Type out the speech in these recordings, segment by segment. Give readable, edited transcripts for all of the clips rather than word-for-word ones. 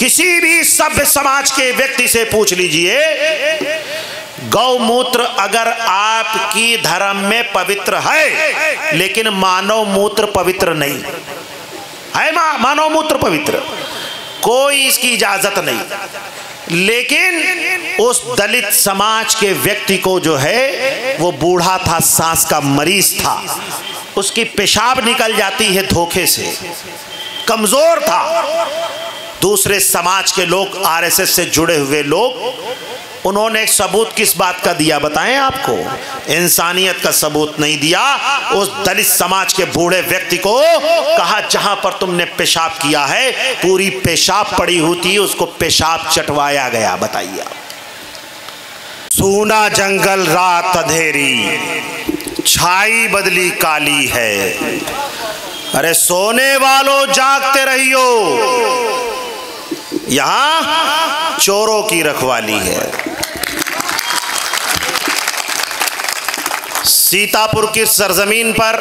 किसी भी सभ्य समाज के व्यक्ति से पूछ लीजिए, गौमूत्र अगर आपकी धर्म में पवित्र है, लेकिन मानव मूत्र पवित्र नहीं है। मानव मूत्र पवित्र, कोई इसकी इजाजत नहीं। लेकिन उस दलित समाज के व्यक्ति को जो है, वो बूढ़ा था, सांस का मरीज था, उसकी पेशाब निकल जाती है धोखे से, कमजोर था। दूसरे समाज के लोग, आरएसएस से जुड़े हुए लोग, उन्होंने एक सबूत किस बात का दिया बताएं आपको? इंसानियत का सबूत नहीं दिया। उस दलित समाज के बूढ़े व्यक्ति को कहा, जहां पर तुमने पेशाब किया है पूरी पेशाब पड़ी होती, उसको पेशाब चटवाया गया। बताइए। सूना जंगल रात अंधेरी, छाई बदली काली है। अरे सोने वालों जागते रहियो, यहां चोरों की रखवाली है। सीतापुर की सरजमीन पर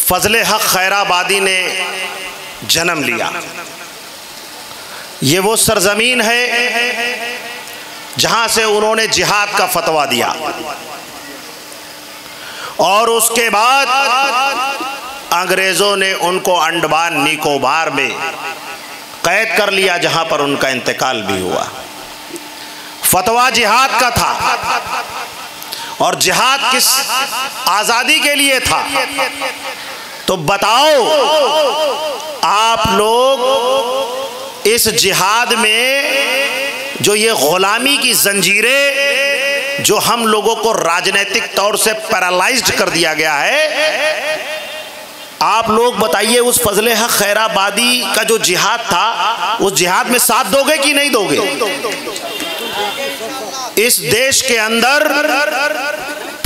फजले हक खैराबादी ने जन्म लिया। ये वो सरजमीन है जहां से उन्होंने जिहाद का फतवा दिया, और उसके बाद अंग्रेजों ने उनको अंडमान निकोबार में कैद कर लिया, जहां पर उनका इंतकाल भी हुआ। फतवा जिहाद का था, और जिहाद किस आजादी के लिए था? तो बताओ, आप लोग इस जिहाद में जो ये गुलामी की जंजीरें, जो हम लोगों को राजनीतिक तौर से पैरालाइज्ड कर दिया गया है, आप लोग बताइए, उस फजले हक खैराबादी का जो जिहाद था, उस जिहाद में साथ दोगे कि नहीं दोगे? इस देश के अंदर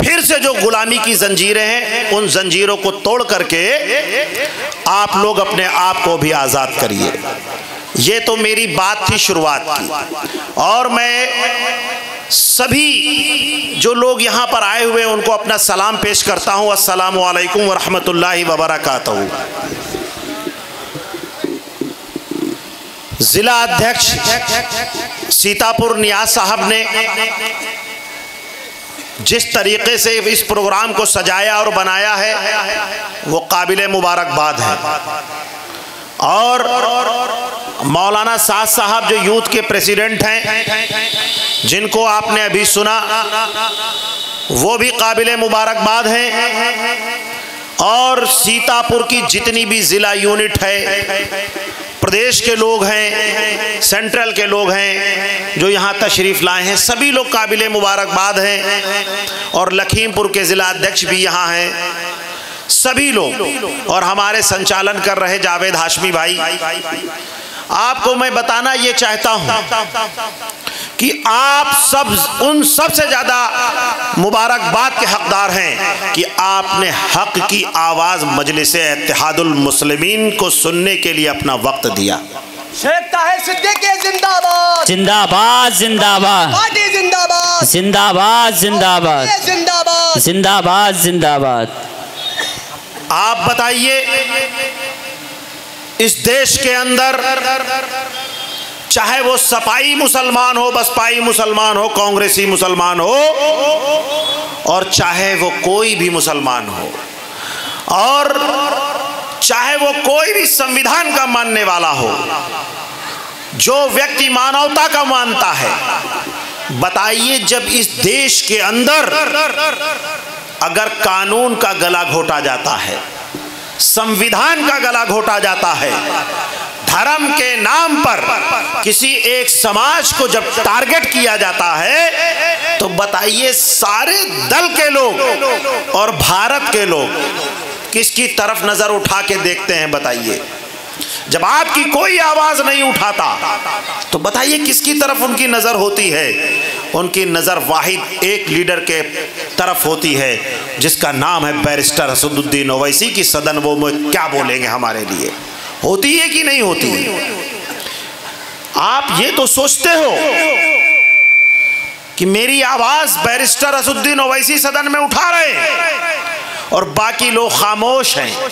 फिर से जो गुलामी की जंजीरें हैं, उन जंजीरों को तोड़ करके आप लोग अपने आप को भी आज़ाद करिए। ये तो मेरी बात थी शुरुआत की, और मैं सभी जो लोग यहाँ पर आए हुए हैं उनको अपना सलाम पेश करता हूँ। अस्सलामु अलैकुम व रहमतुल्लाहि व बरकातहू। जिला अध्यक्ष सीतापुर नियाज साहब ने जिस तरीके से इस प्रोग्राम को सजाया और बनाया है, वो काबिल मुबारकबाद है। और मौलाना साद साहब जो यूथ के प्रेसिडेंट हैं, जिनको आपने अभी सुना, वो भी काबिल मुबारकबाद हैं। और सीतापुर की जितनी भी ज़िला यूनिट है, प्रदेश के लोग हैं, सेंट्रल के लोग हैं जो यहाँ तशरीफ़ लाए हैं, सभी लोग काबिल मुबारकबाद हैं। और लखीमपुर के ज़िला अध्यक्ष भी यहाँ हैं, सभी लोग, और हमारे संचालन कर रहे जावेद हाशमी भाई। आपको मैं बताना ये चाहता हूँ कि आप सब उन सबसे ज़्यादा मुबारकबाद के हकदार हैं कि आपने हक की आवाज़ मजलिस इत्तेहादुल मुस्लिमीन को सुनने के लिए अपना वक्त दिया। शेख ताहिर सिद्दीकी जिंदाबाद, जिंदाबाद जिंदाबाद, पार्टी जिंदाबाद, जिंदाबाद जिंदाबाद, जिंदाबाद, जिंदाबाद जिंदाबाद। आप बताइए, इस देश के अंदर चाहे वो सपाई मुसलमान हो, बसपाई मुसलमान हो, कांग्रेसी मुसलमान हो, और चाहे वो कोई भी मुसलमान हो, और चाहे वो कोई भी संविधान का मानने वाला हो, जो व्यक्ति मानवता का मानता है, बताइए, जब इस देश के अंदर अगर कानून का गला घोटा जाता है, संविधान का गला घोटा जाता है, धर्म के नाम पर किसी एक समाज को जब टारगेट किया जाता है, तो बताइए, सारे दल के लोग और भारत के लोग किसकी तरफ नजर उठा के देखते हैं? बताइए। जब आपकी कोई आवाज नहीं उठाता, तो बताइए किसकी तरफ उनकी नजर होती है? उनकी नजर वाहिद एक लीडर के तरफ होती है, जिसका नाम है बैरिस्टर असदुद्दीन ओवैसी की सदन वो क्या बोलेंगे हमारे लिए? होती है कि नहीं होती? आप ये तो सोचते हो कि मेरी आवाज बैरिस्टर असदुद्दीन ओवैसी सदन में उठा रहे हैं, और बाकी लोग खामोश हैं।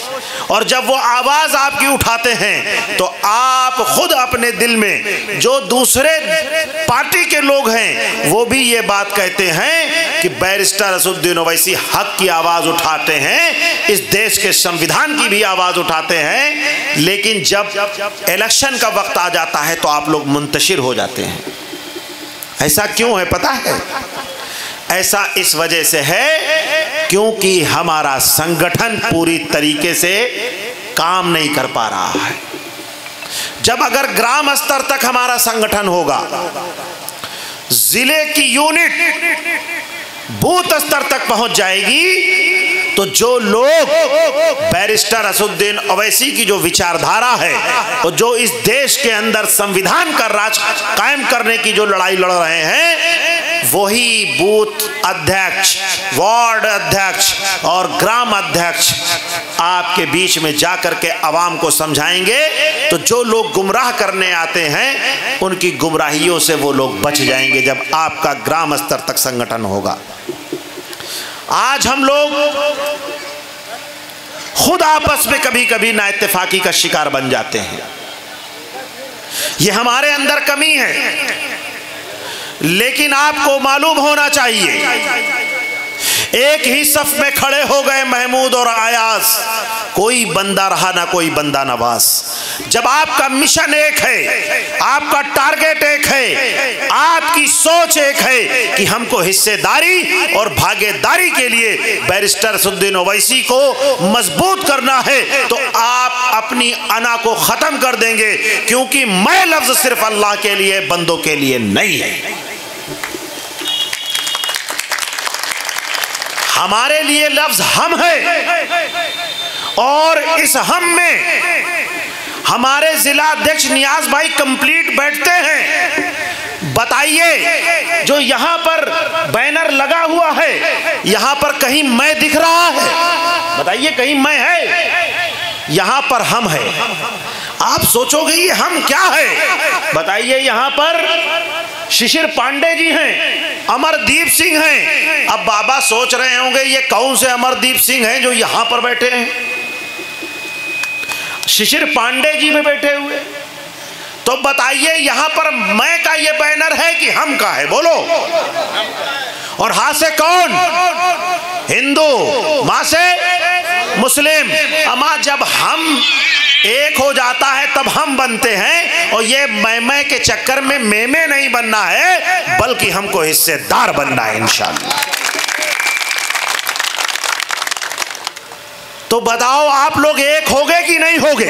और जब वो आवाज़ आपकी उठाते हैं तो आप खुद अपने दिल में, जो दूसरे पार्टी के लोग हैं वो भी ये बात कहते हैं कि बैरिस्टर असदुद्दीन ओवैसी हक की आवाज़ उठाते हैं, इस देश के संविधान की भी आवाज़ उठाते हैं। लेकिन जब इलेक्शन का वक्त आ जाता है तो आप लोग मुंतशिर हो जाते हैं। ऐसा क्यों है पता है? ऐसा इस वजह से है क्योंकि हमारा संगठन पूरी तरीके से काम नहीं कर पा रहा है। जब अगर ग्राम स्तर तक हमारा संगठन होगा, जिले की यूनिट बूथ स्तर तक पहुंच जाएगी, तो जो लोग बैरिस्टर असदुद्दीन ओवैसी की जो विचारधारा है और जो इस देश के अंदर संविधान का राज कायम करने की जो लड़ाई लड़ रहे हैं, वही बूथ अध्यक्ष, वार्ड अध्यक्ष और ग्राम अध्यक्ष आपके बीच में जाकर के आवाम को समझाएंगे। तो जो लोग गुमराह करने आते हैं उनकी गुमराहियों से वो लोग बच जाएंगे जब आपका ग्राम स्तर तक संगठन होगा। आज हम लोग खुद आपस में कभी कभी नाइत्तेफाकी का शिकार बन जाते हैं। ये हमारे अंदर कमी है, लेकिन आपको मालूम होना चाहिए, एक ही सफ में खड़े हो गए महमूद और अयाज, कोई बंदा रहा ना कोई बंदा नवाज। जब आपका मिशन एक है, आपका टारगेट एक है, आपकी सोच एक है कि हमको हिस्सेदारी और भागीदारी के लिए बैरिस्टर असदुद्दीन ओवैसी को मजबूत करना है, तो आप अपनी अना को खत्म कर देंगे, क्योंकि मैं लफ्ज सिर्फ अल्लाह के लिए, बंदों के लिए नहीं है। हमारे लिए लफ्ज हम है, और इस हम में हमारे जिला अध्यक्ष नियाज भाई कंप्लीट बैठते हैं। बताइए, जो यहाँ पर बैनर लगा हुआ है, यहाँ पर कहीं मैं दिख रहा है? बताइए, कहीं मैं है? यहाँ पर हम है। आप सोचोगे ये हम क्या है? बताइए, यहाँ पर शिशिर पांडे जी हैं, अमरदीप सिंह हैं। अब बाबा सोच रहे होंगे ये कौन से अमरदीप सिंह हैं जो यहाँ पर बैठे हैं? शिशिर पांडे जी में बैठे हुए। तो बताइए, यहाँ पर मैं का ये बैनर है कि हम का है? बोलो। और हाथ से कौन? हिंदू, मां से मुस्लिम। अमा जब हम एक हो जाता है तब हम बनते हैं, और ये मैं के चक्कर में मेमे नहीं बनना है, बल्कि हमको हिस्सेदार बनना है इंशाअल्लाह। तो बताओ, आप लोग एक होगे कि नहीं होगे?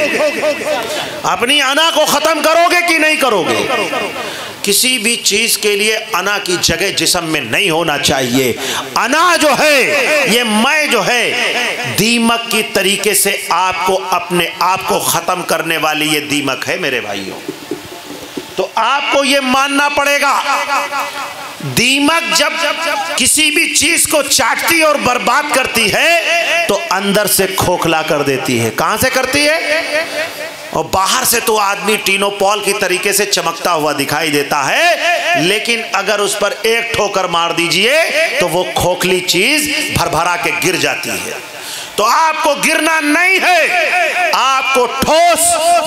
अपनी अना को खत्म करोगे कि नहीं करोगे? किसी भी चीज के लिए अना की जगह जिस्म में नहीं होना चाहिए। अना जो है, ये मैं जो है, दीमक की तरीके से आपको अपने आप को खत्म करने वाली ये दीमक है मेरे भाइयों। तो आपको ये मानना पड़ेगा, दीमक जब किसी भी चीज को चाटती और बर्बाद करती है तो अंदर से खोखला कर देती है। कहां से करती है? और बाहर से तो आदमी टीनोपॉल की तरीके से चमकता हुआ दिखाई देता है, लेकिन अगर उस पर एक ठोकर मार दीजिए तो वो खोखली चीज भरभरा के गिर जाती है। तो आपको गिरना नहीं है, आपको ठोस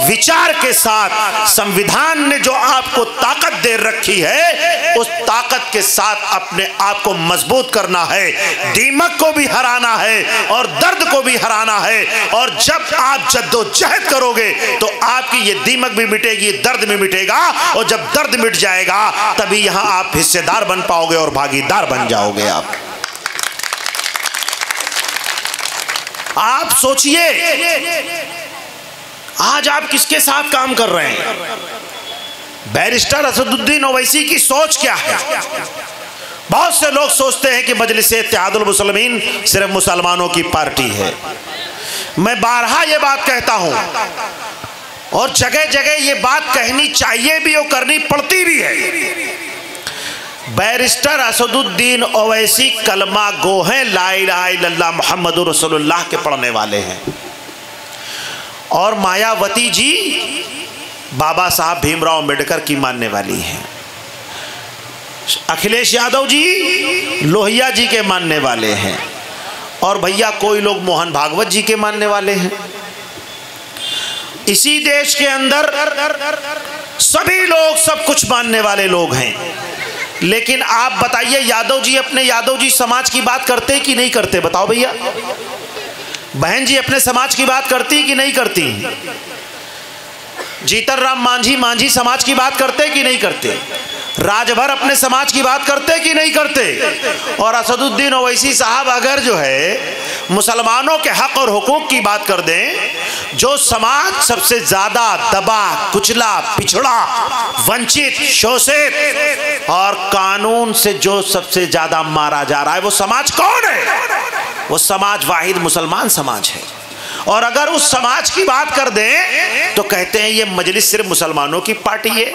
विचार के साथ संविधान ने जो आपको ताकत दे रखी है, उस ताकत के साथ अपने आप को मजबूत करना है, दीमक को भी हराना है और दर्द को भी हराना है। और जब आप जद्दोजहद करोगे तो आपकी ये दीमक भी मिटेगी, दर्द भी मिटेगा, और जब दर्द मिट जाएगा तभी यहां आप हिस्सेदार बन पाओगे और भागीदार बन जाओगे। आप सोचिए, आज आप किसके साथ काम कर रहे हैं? बैरिस्टर असदुद्दीन ओवैसी की सोच क्या है? बहुत से लोग सोचते हैं कि मजलिस इत्तेहादुल मुस्लिमीन सिर्फ मुसलमानों की पार्टी है। मैं बारहा ये बात कहता हूं, और जगह जगह ये बात कहनी चाहिए भी और करनी पड़ती भी है। बैरिस्टर असदुद्दीन ओवैसी कलमा गो हैं, ला इलाहा इल्लल्लाह मुहम्मदुर रसूलुल्लाह के पढ़ने वाले हैं। और मायावती जी बाबा साहब भीमराव अम्बेडकर की मानने वाली हैं। अखिलेश यादव जी लोहिया जी के मानने वाले हैं। और भैया कोई लोग मोहन भागवत जी के मानने वाले हैं। इसी देश के अंदर सभी लोग सब कुछ मानने वाले लोग हैं, लेकिन आप बताइए यादव जी अपने यादव जी समाज की बात करते कि नहीं करते? बताओ भैया। बहन जी अपने समाज की बात करती कि नहीं करती? जीतन राम मांझी मांझी समाज की बात करते कि नहीं करते? राजभर अपने समाज की बात करते कि नहीं करते? और असदुद्दीन ओवैसी साहब अगर जो है मुसलमानों के हक और हुकूक की बात कर दें, जो समाज सबसे ज्यादा दबा कुचला पिछड़ा वंचित शोषित और कानून से जो सबसे ज्यादा मारा जा रहा है, वो समाज कौन है? वो समाज वाहिद मुसलमान समाज है। और अगर उस समाज की बात कर दें तो कहते हैं ये मजलिस सिर्फ मुसलमानों की पार्टी है।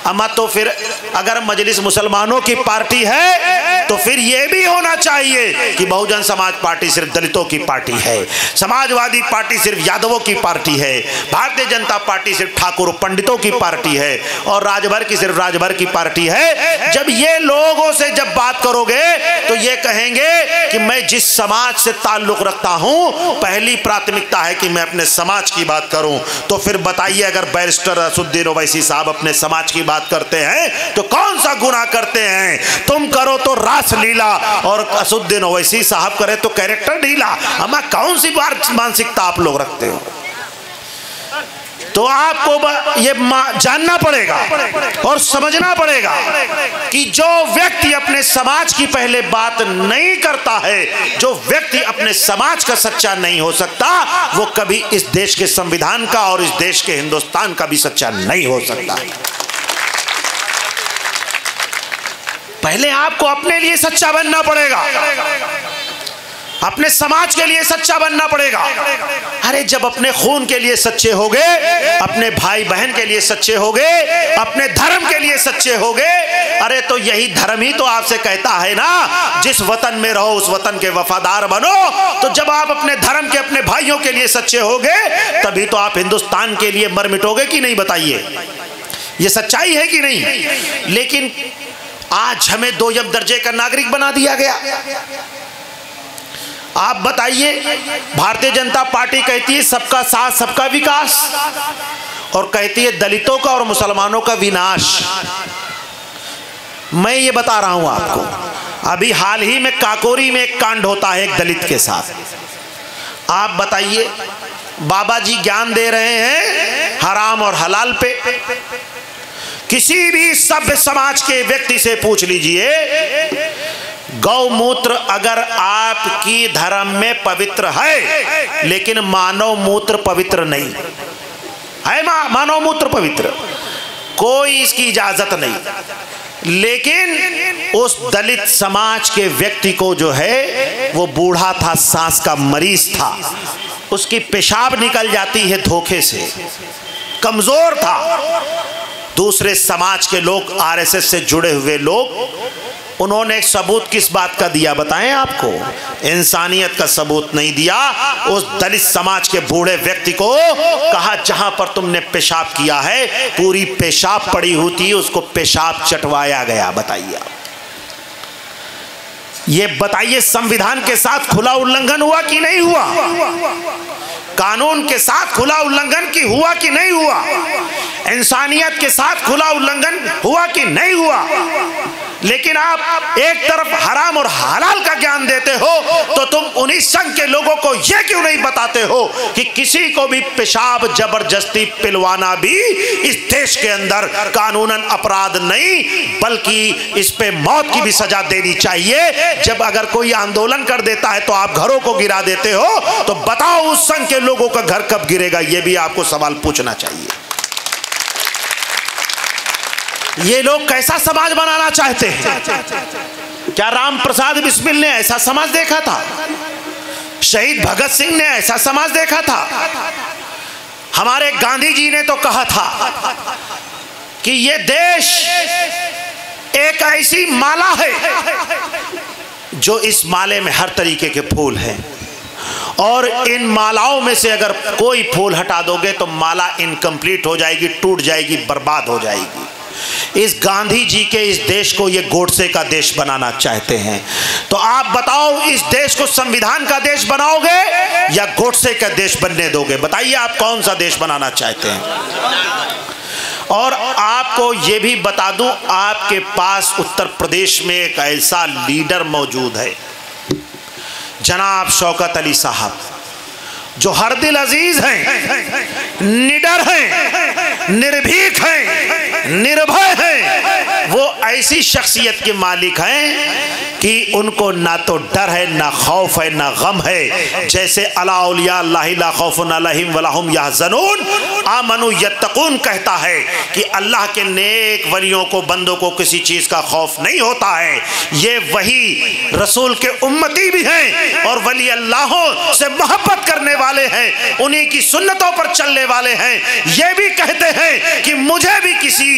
अमा तो फिर अगर मजलिस मुसलमानों की पार्टी है तो फिर ये भी होना चाहिए कि बहुजन समाज पार्टी सिर्फ दलितों की पार्टी है, समाजवादी पार्टी सिर्फ यादवों की पार्टी है, भारतीय जनता पार्टी सिर्फ ठाकुर पंडितों की पार्टी है और राजभर की सिर्फ राजभर की पार्टी है। जब ये लोगों से जब बात करोगे तो ये कहेंगे कि मैं जिस समाज से ताल्लुक रखता हूं पहली प्राथमिकता है कि मैं अपने समाज की बात करूं। तो फिर बताइए अगर बैरिस्टर असदुद्दीन ओवैसी साहब अपने समाज की बात करते हैं तो कौन सा गुनाह करते हैं? तुम करो तो रासलीला और असदुद्दीन ओवैसी साहब करे तो कैरेक्टर ढीला। हमें कौन सी मानसिकता आप लोग रखते हो? तो आपको ये जानना पड़ेगा और समझना पड़ेगा कि जो व्यक्ति अपने समाज की पहले बात नहीं करता है, जो व्यक्ति अपने समाज का सच्चा नहीं हो सकता, वो कभी इस देश के संविधान का और इस देश के हिंदुस्तान का भी सच्चा नहीं हो सकता। पहले आपको अपने लिए सच्चा बनना पड़ेगा, अपने समाज के लिए सच्चा बनना पड़ेगा। अरे जब अपने खून के लिए सच्चे होगे, अपने भाई बहन के लिए सच्चे होगे, अपने धर्म के लिए सच्चे होगे, अरे तो यही धर्म ही तो आपसे कहता है ना जिस वतन में रहो उस वतन के वफादार बनो। तो जब आप अपने धर्म के अपने भाइयों के लिए सच्चे होगे तभी तो आप हिंदुस्तान के लिए मर मिटोगे कि नहीं? बताइए, ये सच्चाई है कि नहीं? लेकिन आज हमें 2 दर्जे का नागरिक बना दिया गया। आप बताइए, भारतीय जनता पार्टी कहती है सबका साथ सबका विकास और कहती है दलितों का और मुसलमानों का विनाश। मैं ये बता रहा हूं आपको, अभी हाल ही में काकोरी में एक कांड होता है एक दलित के साथ। आप बताइए, बाबा जी ज्ञान दे रहे हैं हराम और हलाल पे। किसी भी सभ्य समाज के व्यक्ति से पूछ लीजिए, गौमूत्र अगर आपकी धर्म में पवित्र है लेकिन मानव मूत्र पवित्र नहीं है, मानव मूत्र पवित्र, कोई इसकी इजाजत नहीं। लेकिन उस दलित समाज के व्यक्ति को जो है वो बूढ़ा था, सांस का मरीज था, उसकी पेशाब निकल जाती है धोखे से, कमजोर था। दूसरे समाज के लोग, आरएसएस से जुड़े हुए लोग, उन्होंने एक सबूत किस बात का दिया बताएं आपको? इंसानियत का सबूत नहीं दिया। उस दलित समाज के बूढ़े व्यक्ति को कहा जहां पर तुमने पेशाब किया है पूरी पेशाब पड़ी होती, उसको पेशाब चटवाया गया। बताइए, ये बताइए संविधान के साथ खुला उल्लंघन हुआ कि नहीं हुआ? कानून के साथ खुला उल्लंघन की हुआ कि नहीं हुआ? इंसानियत के साथ खुला उल्लंघन हुआ कि नहीं हुआ? लेकिन आप एक तरफ हराम और हलाल का ज्ञान देते हो तो तुम उन्हीं संघ के लोगों को यह क्यों नहीं बताते हो कि किसी को भी पेशाब जबरदस्ती पिलवाना भी इस देश के अंदर कानूनन अपराध नहीं बल्कि इस पे मौत की भी सजा देनी चाहिए। जब अगर कोई आंदोलन कर देता है तो आप घरों को गिरा देते हो, तो बताओ उस संघ के लोगों का घर कब गिरेगा? यह भी आपको सवाल पूछना चाहिए। ये लोग कैसा समाज बनाना चाहते हैं? क्या राम प्रसाद बिस्मिल ने ऐसा समाज देखा था? शहीद भगत सिंह ने ऐसा समाज देखा था? हमारे गांधी जी ने तो कहा था कि ये देश एक ऐसी माला है जो इस माले में हर तरीके के फूल हैं और इन मालाओं में से अगर कोई फूल हटा दोगे तो माला इनकम्प्लीट हो जाएगी, टूट जाएगी, बर्बाद हो जाएगी। इस गांधी जी के इस देश को ये गोडसे का देश बनाना चाहते हैं। तो आप बताओ, इस देश को संविधान का देश बनाओगे या गोडसे का देश बनने दोगे? बताइए आप कौन सा देश बनाना चाहते हैं। और आपको ये भी बता दूं, आपके पास उत्तर प्रदेश में एक ऐसा लीडर मौजूद है, जनाब शौकत अली साहब, जो हर दिल अजीज हैं, निडर हैं, निर्भीक हैं, निर्भय हैं। वो ऐसी शख्सियत के मालिक हैं कि उनको ना तो डर है, ना खौफ है, ना गम है। जैसे अला औलिया अल्लाह ला खौफुन अलैहिम वला हुम यहज़नून आमनू यत्तकून कहता है कि अल्लाह के नेक वलियों को, बंदों को किसी चीज़ का खौफ नहीं होता है। ये वही रसूल के उम्मती भी हैं और वली अल्लाहों से मोहब्बत करने वाले हैं, उन्हीं की सुन्नतों पर चलने वाले हैं। ये भी कहते हैं कि मुझे भी किसी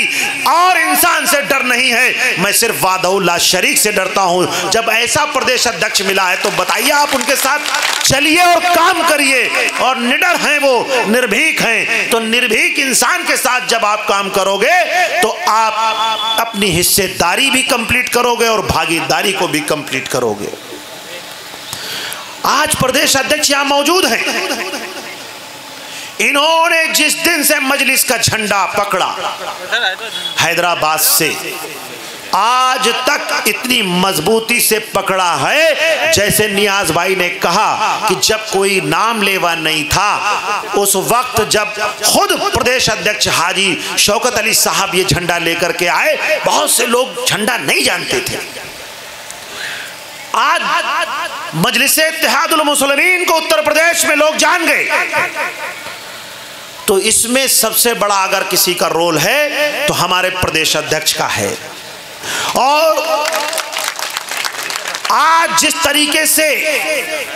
और इंसान से डर नहीं है, मैं सिर्फ वादउल्ला शरीक से डरता हूं। जब ऐसा प्रदेश अध्यक्ष मिला है तो बताइए आप उनके साथ चलिए और काम करिए। और निडर हैं वो, निर्भीक हैं। तो निर्भीक इंसान के साथ जब आप काम करोगे तो आप अपनी हिस्सेदारी भी कंप्लीट करोगे और भागीदारी को भी कंप्लीट करोगे। आज प्रदेश अध्यक्ष यहां मौजूद हैं। इन्होंने जिस दिन से मजलिस का झंडा पकड़ा हैदराबाद से, आज तक इतनी मजबूती से पकड़ा है जैसे नियाज भाई ने कहा कि जब कोई नाम लेवा नहीं था, उस वक्त जब खुद प्रदेश अध्यक्ष हाजी शौकत अली साहब ये झंडा लेकर के आए, बहुत से लोग झंडा नहीं जानते थे। आज मजलिस इत्तेहादुल मुस्लिमीन को उत्तर प्रदेश में लोग जान गए। तो इसमें सबसे बड़ा अगर किसी का रोल है तो हमारे प्रदेश अध्यक्ष का है। और आज जिस तरीके से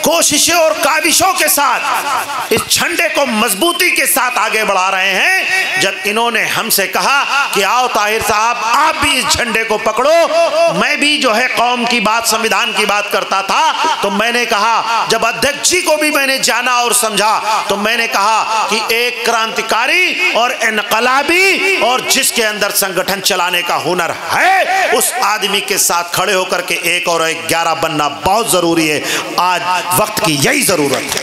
कोशिशों और काविशों के साथ इस झंडे को मजबूती के साथ आगे बढ़ा रहे हैं, जब इन्होंने हमसे कहा कि आओ ताहिर साहब आप भी इस झंडे को पकड़ो, मैं भी जो है कौम की बात, संविधान की बात करता था, तो मैंने कहा, जब अध्यक्ष जी को भी मैंने जाना और समझा, तो मैंने कहा कि एक क्रांतिकारी और इनकलाबी और जिसके अंदर संगठन चलाने का हुनर है, उस आदमी के साथ खड़े होकर के एक और एक बनना बहुत जरूरी है। आज वक्त की यही जरूरत है।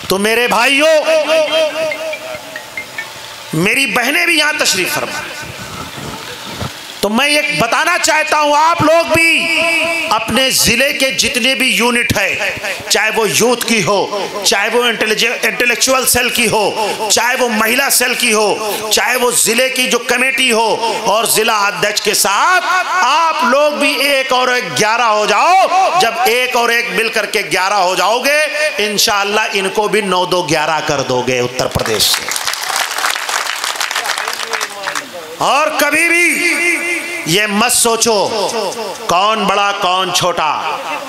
तो मेरे भाइयों, मेरी बहनें भी यहां तशरीफ फरमा, तो मैं ये बताना चाहता हूं, आप लोग भी अपने जिले के जितने भी यूनिट है, चाहे वो यूथ की हो, चाहे वो इंटेलेक्चुअल सेल की हो, चाहे वो महिला सेल की हो, चाहे वो जिले की जो कमेटी हो, और जिला अध्यक्ष के साथ आप लोग भी एक और एक 11 हो जाओ। जब एक और एक मिलकर के 11 हो जाओगे, इंशाअल्लाह इनको भी 9-2-11 कर दोगे उत्तर प्रदेश से। और कभी भी ये मत सोचो कौन बड़ा कौन छोटा,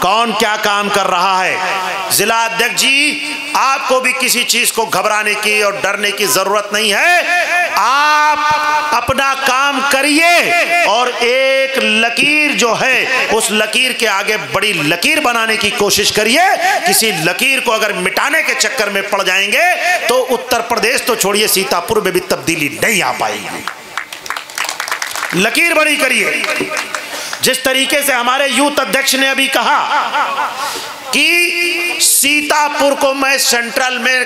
कौन क्या काम कर रहा है। जिला अध्यक्ष जी, आपको भी किसी चीज को घबराने की और डरने की जरूरत नहीं है। आप अपना काम करिए और एक लकीर जो है, उस लकीर के आगे बड़ी लकीर बनाने की कोशिश करिए। किसी लकीर को अगर मिटाने के चक्कर में पड़ जाएंगे तो उत्तर प्रदेश तो छोड़िए, सीतापुर में भी तब्दीली नहीं आ पाएगी। लकीर बड़ी करिए। जिस तरीके से हमारे यूथ अध्यक्ष ने अभी कहा कि सीतापुर को मैं सेंट्रल में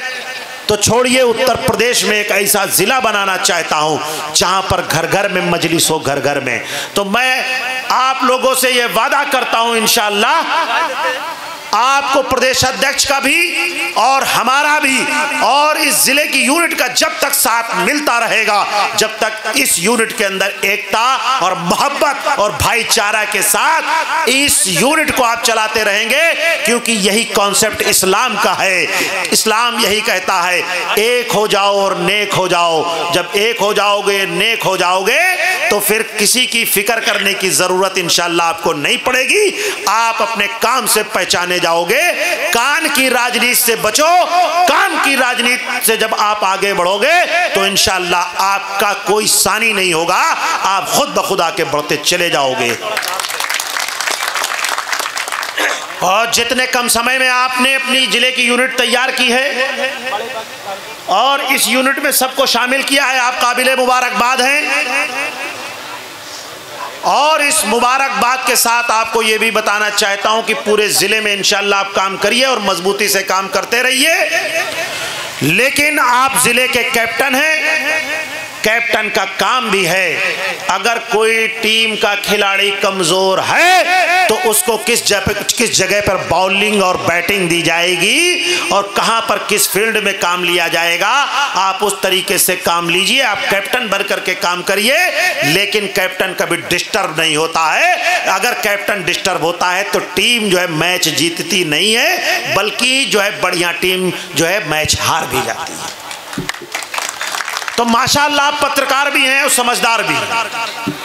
तो छोड़िए, उत्तर प्रदेश में एक ऐसा जिला बनाना चाहता हूं जहां पर घर घर में मजलिस हो, घर घर में। तो मैं आप लोगों से यह वादा करता हूं, इंशाअल्लाह आपको प्रदेश अध्यक्ष का भी और हमारा भी और इस जिले की यूनिट का जब तक साथ मिलता रहेगा, जब तक इस यूनिट के अंदर एकता और मोहब्बत और भाईचारा के साथ इस यूनिट को आप चलाते रहेंगे, क्योंकि यही कॉन्सेप्ट इस्लाम का है। इस्लाम यही कहता है, एक हो जाओ और नेक हो जाओ। जब एक हो जाओगे, नेक हो जाओगे, तो फिर किसी की फिक्र करने की जरूरत इंशाअल्लाह आपको नहीं पड़ेगी। आप अपने काम से पहचाने जाओगे। कान की राजनीति से बचो। काम की राजनीति से जब आप आगे बढ़ोगे तो इंशाअल्लाह आपका कोई सानी नहीं होगा, आप खुद ब खुद आके बढ़ते चले जाओगे। और जितने कम समय में आपने अपनी जिले की यूनिट तैयार की है और इस यूनिट में सबको शामिल किया है, आप काबिले मुबारकबाद हैं। और इस मुबारकबाद के साथ आपको ये भी बताना चाहता हूं कि पूरे ज़िले में इंशाअल्लाह आप काम करिए और मजबूती से काम करते रहिए। लेकिन आप ज़िले के कैप्टन हैं, कैप्टन का काम भी है, अगर कोई टीम का खिलाड़ी कमज़ोर है तो उसको किस जगह पर बॉलिंग और बैटिंग दी जाएगी और कहां पर किस फील्ड में काम लिया जाएगा, आप उस तरीके से काम लीजिए। आप कैप्टन बन करके काम करिए, लेकिन कैप्टन कभी डिस्टर्ब नहीं होता है। अगर कैप्टन डिस्टर्ब होता है तो टीम जो है मैच जीतती नहीं है, बल्कि जो है बढ़िया टीम जो है मैच हार भी जाती है। तो माशाअल्लाह आप पत्रकार भी हैं और समझदार भी हैं।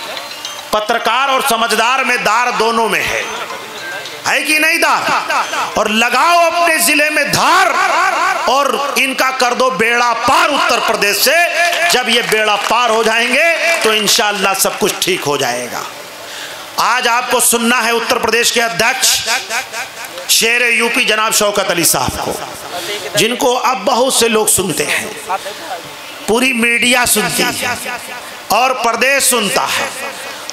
पत्रकार और समझदार में दार दोनों में है कि नहीं दार? और लगाओ अपने जिले में धार और इनका कर दो बेड़ा पार उत्तर प्रदेश से। जब ये बेड़ा पार हो जाएंगे तो इंशाअल्लाह सब कुछ ठीक हो जाएगा। आज आपको सुनना है उत्तर प्रदेश के अध्यक्ष शेर यूपी जनाब शौकत अली साहब को, जिनको अब बहुत से लोग सुनते हैं, पूरी मीडिया सुनती है और प्रदेश सुनता है।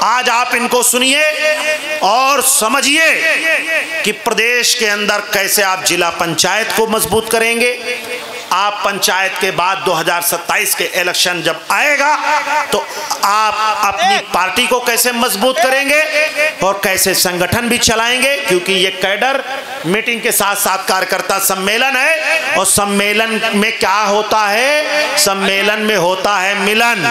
आज आप इनको सुनिए और समझिए कि प्रदेश के अंदर कैसे आप जिला पंचायत को मजबूत करेंगे। आप पंचायत के बाद 2027 के इलेक्शन जब आएगा तो आप अपनी पार्टी को कैसे मजबूत करेंगे और कैसे संगठन भी चलाएंगे, क्योंकि ये कैडर मीटिंग के साथ साथ कार्यकर्ता सम्मेलन है। और सम्मेलन में क्या होता है? सम्मेलन में होता है मिलन,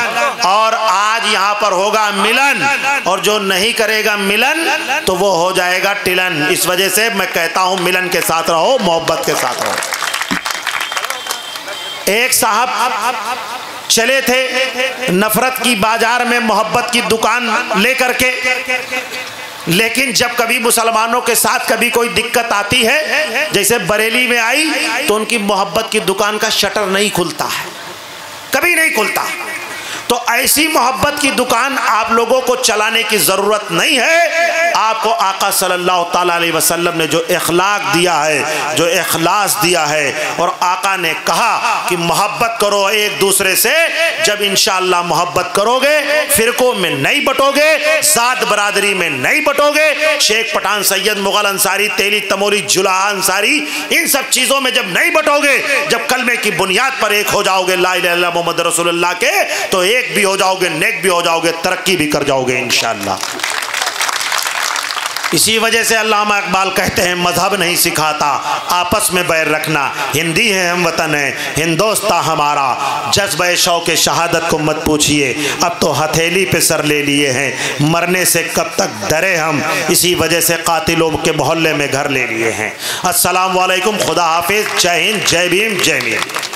और आज यहाँ पर होगा मिलन, और जो नहीं करेगा मिलन तो वो हो जाएगा टिलन। इस वजह से मैं कहता हूँ मिलन के साथ रहो, मोहब्बत के साथ रहो। एक साहब चले थे नफरत की बाजार में मोहब्बत की दुकान लेकर के, लेकिन जब कभी मुसलमानों के साथ कभी कोई दिक्कत आती है, जैसे बरेली में आई, तो उनकी मोहब्बत की दुकान का शटर नहीं खुलता है, कभी नहीं खुलता। तो ऐसी मोहब्बत की दुकान आप लोगों को चलाने की ज़रूरत नहीं है। आपको आका सल्लल्लाहु ताला अलैहि वसल्लम ने जो इखलाक दिया है, जो इखलास दिया है, और आका ने कहा कि मोहब्बत करो एक दूसरे से। जब इंशाअल्लाह मोहब्बत करोगे, फ़िरकों में नहीं बटोगे, ज़ात बरादरी में नहीं बटोगे, शेख पठान सैयद मुगल अंसारी तेली तमोली जुलाहा अंसारी, इन सब चीज़ों में जब नहीं बटोगे, जब कलमे की बुनियाद पर एक हो जाओगे ला इलाहा इल्लल्लाह मोहम्मद रसूलुल्लाह के, तो एक भी हो जाओगे, नेक भी हो जाओगे, तरक्की भी कर जाओगे इंशाअल्लाह। इसी वजह से अल्लामा इकबाल कहते हैं मजहब नहीं सिखाता आपस में बैर रखना, हिंदी है हम वतन है हिंदोस्ता हमारा, जज्बे शौक़ शहादत को मत पूछिए, अब तो हथेली पे सर ले लिए हैं, मरने से कब तक डरे हम, इसी वजह से कातिलों के मोहल्ले में घर ले लिए हैं। अस्सलाम वालेकुम, खुदा हाफिज़, जय हिंद, जय भीम, जय मीर।